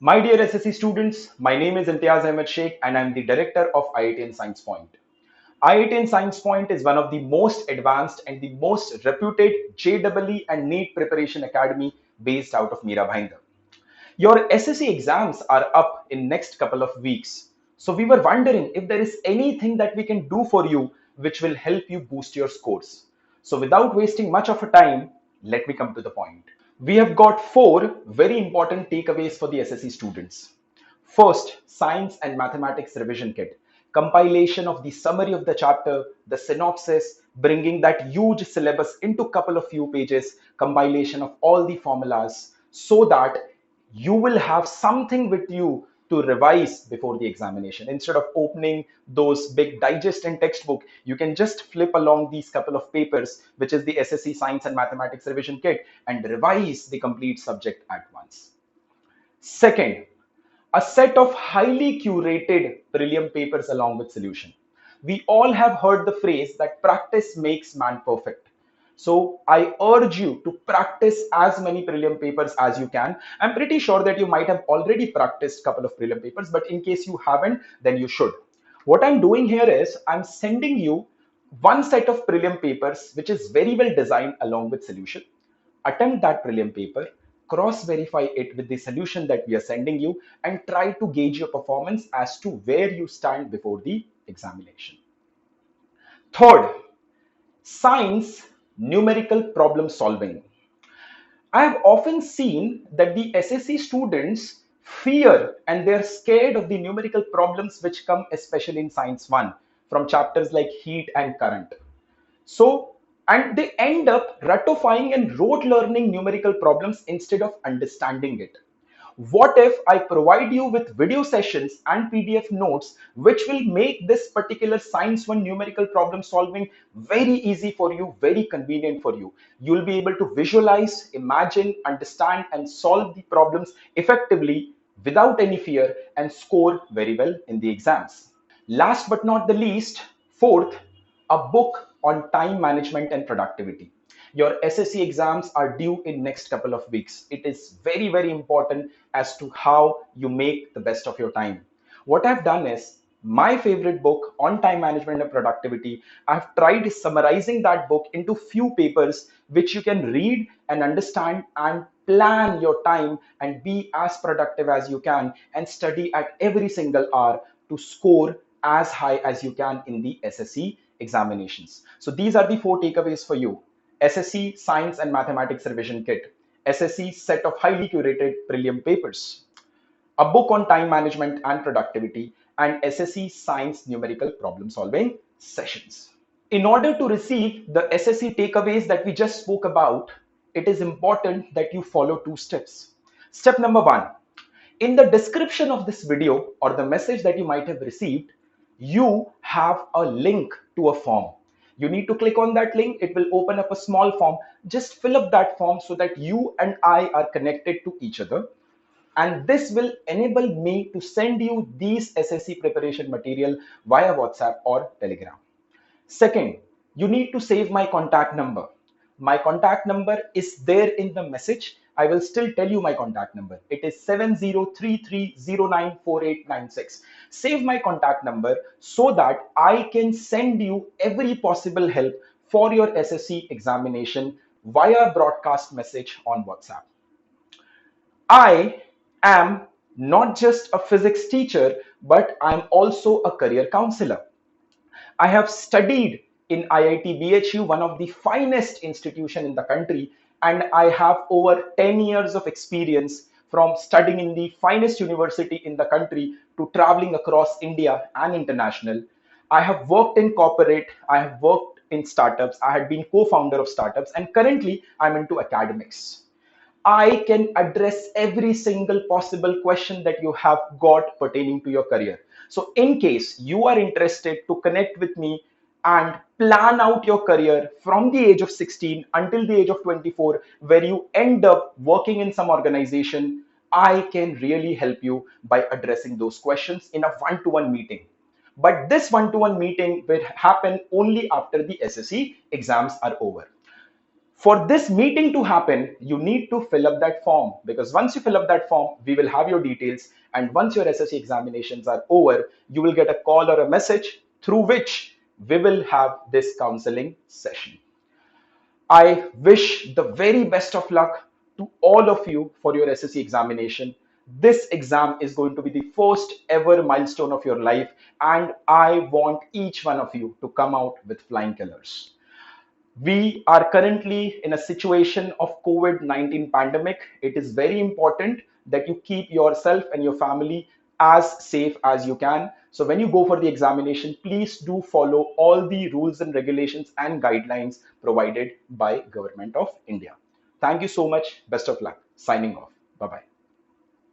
My dear SSC students, my name is Imtiyaz Sheikh and I'm the director of IIT Science Point. IIT Science Point is one of the most advanced and the most reputed JEE and NEET preparation academy based out of Mira Bhayandar. Your SSC exams are up in next couple of weeks. So we were wondering if there is anything that we can do for you which will help you boost your scores. So without wasting much of a time, let me come to the point. We have got four very important takeaways for the SSC students. First, Science and Mathematics Revision Kit. Compilation of the summary of the chapter, the synopsis, bringing that huge syllabus into a couple of few pages, compilation of all the formulas so that you will have something with you to revise before the examination. Instead of opening those big digest and textbook, you can just flip along these couple of papers, which is the SSC Science and Mathematics Revision Kit, and revise the complete subject at once. Second, a set of highly curated Prelim papers along with solution. We all have heard the phrase that practice makes man perfect. So I urge you to practice as many prelim papers as you can. I'm pretty sure that you might have already practiced a couple of prelim papers, but in case you haven't, then you should. What I'm doing here is I'm sending you one set of prelim papers, which is very well designed along with solution. Attempt that prelim paper, cross verify it with the solution that we are sending you, and try to gauge your performance as to where you stand before the examination. Third, science numerical problem solving. I have often seen that the SSC students fear and they're scared of the numerical problems which come especially in Science 1 from chapters like heat and current. So, and they end up ratifying and rote learning numerical problems instead of understanding it. What if I provide you with video sessions and PDF notes which will make this particular Science 1 numerical problem solving very easy for you, very convenient for you. You'll be able to visualize, imagine, understand, and solve the problems effectively without any fear and score very well in the exams. Last but not the least, fourth, a book on time management and productivity. Your SSC exams are due in next couple of weeks. It is very, very important as to how you make the best of your time. What I've done is my favorite book on time management and productivity. I've tried summarizing that book into few papers which you can read and understand and plan your time and be as productive as you can and study at every single hour to score as high as you can in the SSC examinations. So these are the four takeaways for you. SSC Science and Mathematics Revision Kit, SSC set of highly curated prelim papers, a book on time management and productivity, and SSC Science numerical problem solving sessions. In order to receive the SSC takeaways that we just spoke about, it is important that you follow two steps. Step number one, in the description of this video or the message that you might have received, you have a link to a form. You need to click on that link. It will open up a small form. Just fill up that form so that you and I are connected to each other. And this will enable me to send you these SSC preparation material via WhatsApp or Telegram. Second, you need to save my contact number. My contact number is there in the message. I will still tell you my contact number. It is 7033094896. Save my contact number so that I can send you every possible help for your SSC examination via broadcast message on WhatsApp. I am not just a physics teacher, but I'm also a career counselor. I have studied in IIT BHU, one of the finest institution in the country, and I have over 10 years of experience from studying in the finest university in the country to traveling across India and international. I have worked in corporate, I have worked in startups, I had been co-founder of startups, and currently I'm into academics. I can address every single possible question that you have got pertaining to your career. So in case you are interested to connect with me and plan out your career from the age of 16 until the age of 24, where you end up working in some organization, I can really help you by addressing those questions in a one-to-one meeting. But this one-to-one meeting will happen only after the SSC exams are over. For this meeting to happen, you need to fill up that form, because once you fill up that form, we will have your details. And once your SSC examinations are over, you will get a call or a message through which we will have this counseling session. I wish the very best of luck to all of you for your SSC examination. This exam is going to be the first ever milestone of your life, and I want each one of you to come out with flying colors. We are currently in a situation of COVID-19 pandemic. It is very important that you keep yourself and your family as safe as you can. So when you go for the examination, please do follow all the rules and regulations and guidelines provided by Government of India. Thank you so much. Best of luck. Signing off. Bye-bye.